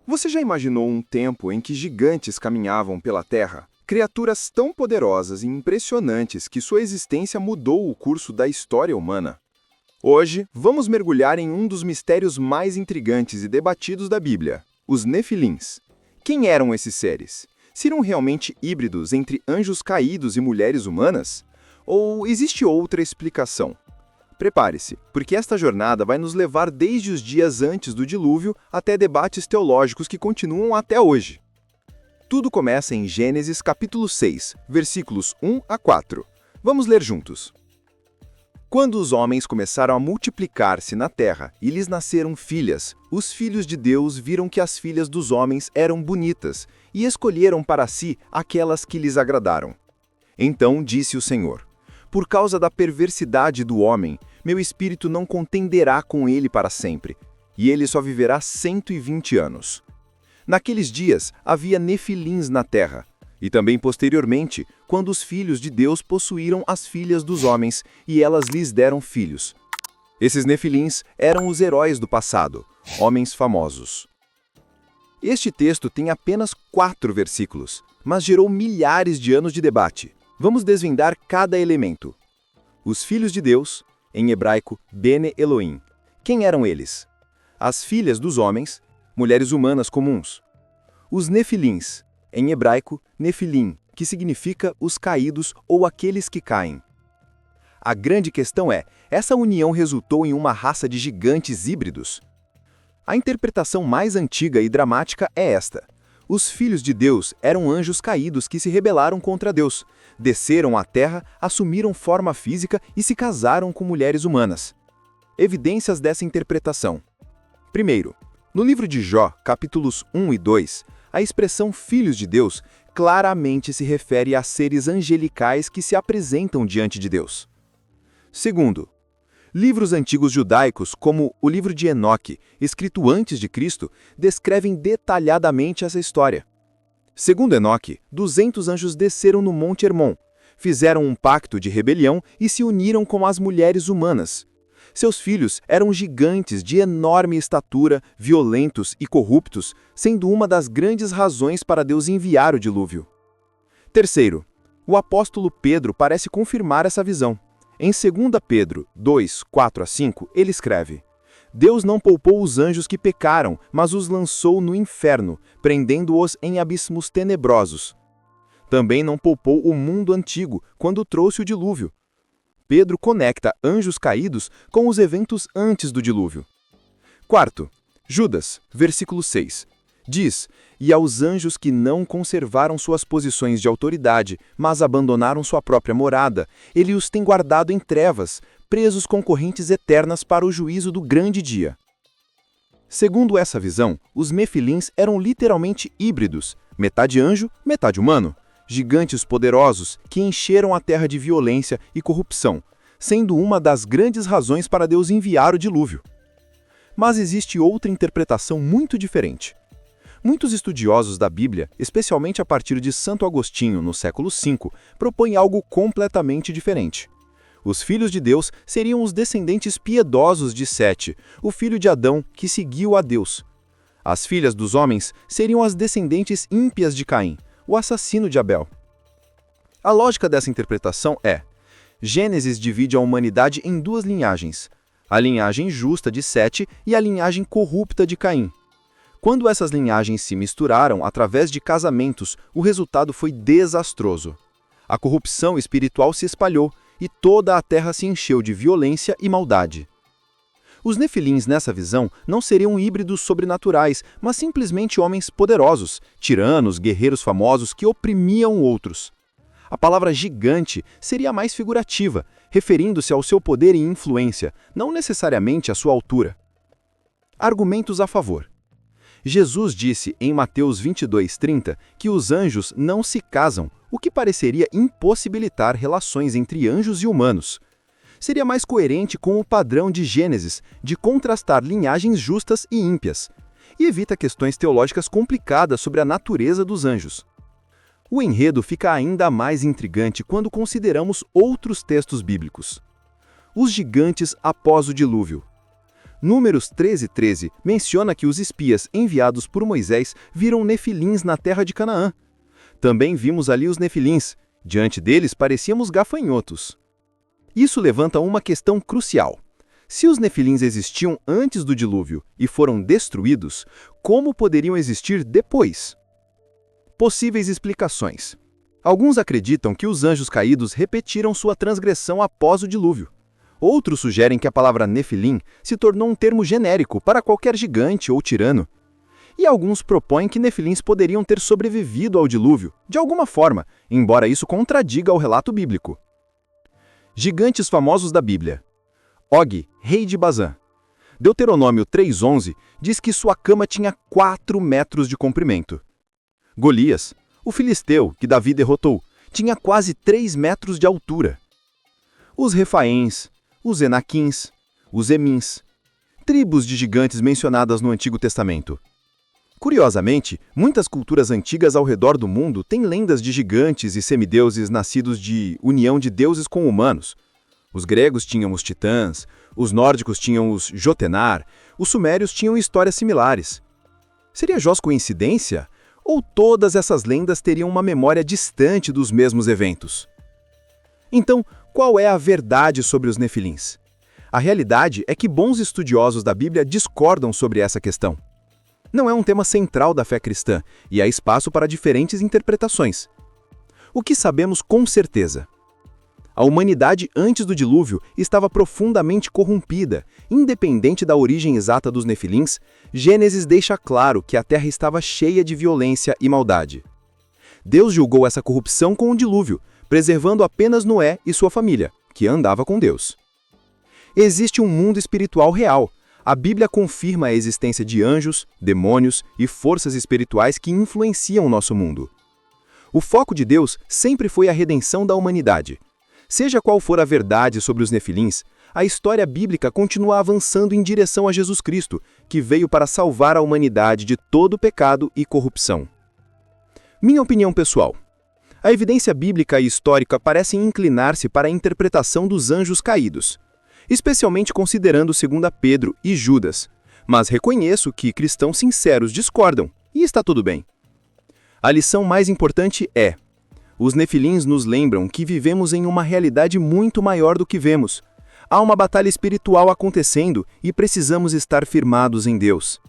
Você já imaginou um tempo em que gigantes caminhavam pela Terra? Criaturas tão poderosas e impressionantes que sua existência mudou o curso da história humana. Hoje, vamos mergulhar em um dos mistérios mais intrigantes e debatidos da Bíblia, os Nefilins. Quem eram esses seres? Seriam realmente híbridos entre anjos caídos e mulheres humanas? Ou existe outra explicação? Prepare-se, porque esta jornada vai nos levar desde os dias antes do dilúvio até debates teológicos que continuam até hoje. Tudo começa em Gênesis capítulo 6, versículos 1 a 4. Vamos ler juntos. Quando os homens começaram a multiplicar-se na terra e lhes nasceram filhas, os filhos de Deus viram que as filhas dos homens eram bonitas e escolheram para si aquelas que lhes agradaram. Então disse o Senhor: por causa da perversidade do homem, meu espírito não contenderá com ele para sempre, e ele só viverá 120 anos. Naqueles dias havia nefilins na terra, e também posteriormente, quando os filhos de Deus possuíram as filhas dos homens, e elas lhes deram filhos. Esses nefilins eram os heróis do passado, homens famosos. Este texto tem apenas 4 versículos, mas gerou milhares de anos de debate. Vamos desvendar cada elemento. Os filhos de Deus, em hebraico, Bene Elohim. Quem eram eles? As filhas dos homens, mulheres humanas comuns. Os nefilins, em hebraico, Nefilim, que significa os caídos ou aqueles que caem. A grande questão é, essa união resultou em uma raça de gigantes híbridos? A interpretação mais antiga e dramática é esta. Os filhos de Deus eram anjos caídos que se rebelaram contra Deus, desceram à terra, assumiram forma física e se casaram com mulheres humanas. Evidências dessa interpretação. Primeiro, no livro de Jó, capítulos 1 e 2, a expressão filhos de Deus claramente se refere a seres angelicais que se apresentam diante de Deus. Segundo, livros antigos judaicos, como o livro de Enoque, escrito antes de Cristo, descrevem detalhadamente essa história. Segundo Enoque, 200 anjos desceram no Monte Hermon, fizeram um pacto de rebelião e se uniram com as mulheres humanas. Seus filhos eram gigantes de enorme estatura, violentos e corruptos, sendo uma das grandes razões para Deus enviar o dilúvio. Terceiro, o apóstolo Pedro parece confirmar essa visão. Em 2 Pedro 2, 4 a 5, ele escreve: Deus não poupou os anjos que pecaram, mas os lançou no inferno, prendendo-os em abismos tenebrosos. Também não poupou o mundo antigo, quando trouxe o dilúvio. Pedro conecta anjos caídos com os eventos antes do dilúvio. Quarto, Judas, versículo 6. Diz: e aos anjos que não conservaram suas posições de autoridade, mas abandonaram sua própria morada, ele os tem guardado em trevas, presos com correntes eternas para o juízo do grande dia. Segundo essa visão, os nefilins eram literalmente híbridos, metade anjo, metade humano, gigantes poderosos que encheram a terra de violência e corrupção, sendo uma das grandes razões para Deus enviar o dilúvio. Mas existe outra interpretação muito diferente. Muitos estudiosos da Bíblia, especialmente a partir de Santo Agostinho, no século V, propõem algo completamente diferente. Os filhos de Deus seriam os descendentes piedosos de Sete, o filho de Adão que seguiu a Deus. As filhas dos homens seriam as descendentes ímpias de Caim, o assassino de Abel. A lógica dessa interpretação é: Gênesis divide a humanidade em 2 linhagens, a linhagem justa de Sete e a linhagem corrupta de Caim. Quando essas linhagens se misturaram através de casamentos, o resultado foi desastroso. A corrupção espiritual se espalhou e toda a terra se encheu de violência e maldade. Os nefilins nessa visão não seriam híbridos sobrenaturais, mas simplesmente homens poderosos, tiranos, guerreiros famosos que oprimiam outros. A palavra gigante seria mais figurativa, referindo-se ao seu poder e influência, não necessariamente à sua altura. Argumentos a favor. Jesus disse em Mateus 22:30 que os anjos não se casam, o que pareceria impossibilitar relações entre anjos e humanos. Seria mais coerente com o padrão de Gênesis, de contrastar linhagens justas e ímpias, e evita questões teológicas complicadas sobre a natureza dos anjos. O enredo fica ainda mais intrigante quando consideramos outros textos bíblicos. Os gigantes após o dilúvio. Números 13:13 menciona que os espias enviados por Moisés viram nefilins na terra de Canaã. Também vimos ali os nefilins. Diante deles parecíamos gafanhotos. Isso levanta uma questão crucial. Se os nefilins existiam antes do dilúvio e foram destruídos, como poderiam existir depois? Possíveis explicações. Alguns acreditam que os anjos caídos repetiram sua transgressão após o dilúvio. Outros sugerem que a palavra nefilim se tornou um termo genérico para qualquer gigante ou tirano. E alguns propõem que nefilins poderiam ter sobrevivido ao dilúvio, de alguma forma, embora isso contradiga o relato bíblico. Gigantes famosos da Bíblia. Og, rei de Bazã. Deuteronômio 3:11 diz que sua cama tinha 4 metros de comprimento. Golias, o filisteu que Davi derrotou, tinha quase 3 metros de altura. Os Refaíns, os Enaquins, os Emins, tribos de gigantes mencionadas no Antigo Testamento. Curiosamente, muitas culturas antigas ao redor do mundo têm lendas de gigantes e semideuses nascidos de união de deuses com humanos. Os gregos tinham os titãs, os nórdicos tinham os Jotenar, os sumérios tinham histórias similares. Seria apenas coincidência? Ou todas essas lendas teriam uma memória distante dos mesmos eventos? Então, qual é a verdade sobre os nefilins? A realidade é que bons estudiosos da Bíblia discordam sobre essa questão. Não é um tema central da fé cristã, e há espaço para diferentes interpretações. O que sabemos com certeza? A humanidade antes do dilúvio estava profundamente corrompida. Independente da origem exata dos nefilins, Gênesis deixa claro que a terra estava cheia de violência e maldade. Deus julgou essa corrupção com o dilúvio, preservando apenas Noé e sua família, que andava com Deus. Existe um mundo espiritual real. A Bíblia confirma a existência de anjos, demônios e forças espirituais que influenciam o nosso mundo. O foco de Deus sempre foi a redenção da humanidade. Seja qual for a verdade sobre os nefilins, a história bíblica continua avançando em direção a Jesus Cristo, que veio para salvar a humanidade de todo pecado e corrupção. Minha opinião pessoal. A evidência bíblica e histórica parecem inclinar-se para a interpretação dos anjos caídos, especialmente considerando 2 Pedro e Judas, mas reconheço que cristãos sinceros discordam, e está tudo bem. A lição mais importante é: os nefilins nos lembram que vivemos em uma realidade muito maior do que vemos. Há uma batalha espiritual acontecendo e precisamos estar firmados em Deus.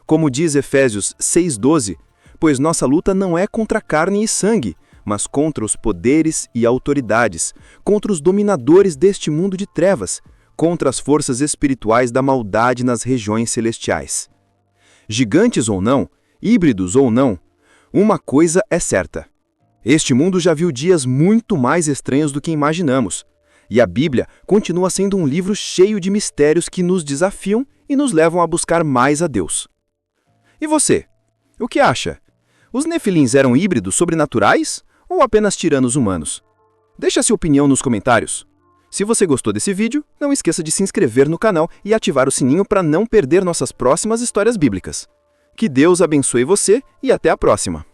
Como diz Efésios 6:12, pois nossa luta não é contra carne e sangue, mas contra os poderes e autoridades, contra os dominadores deste mundo de trevas, contra as forças espirituais da maldade nas regiões celestiais. Gigantes ou não, híbridos ou não, uma coisa é certa. Este mundo já viu dias muito mais estranhos do que imaginamos, e a Bíblia continua sendo um livro cheio de mistérios que nos desafiam e nos levam a buscar mais a Deus. E você? O que acha? Os nefilins eram híbridos sobrenaturais ou apenas tiranos humanos? Deixa sua opinião nos comentários. Se você gostou desse vídeo, não esqueça de se inscrever no canal e ativar o sininho para não perder nossas próximas histórias bíblicas. Que Deus abençoe você e até a próxima!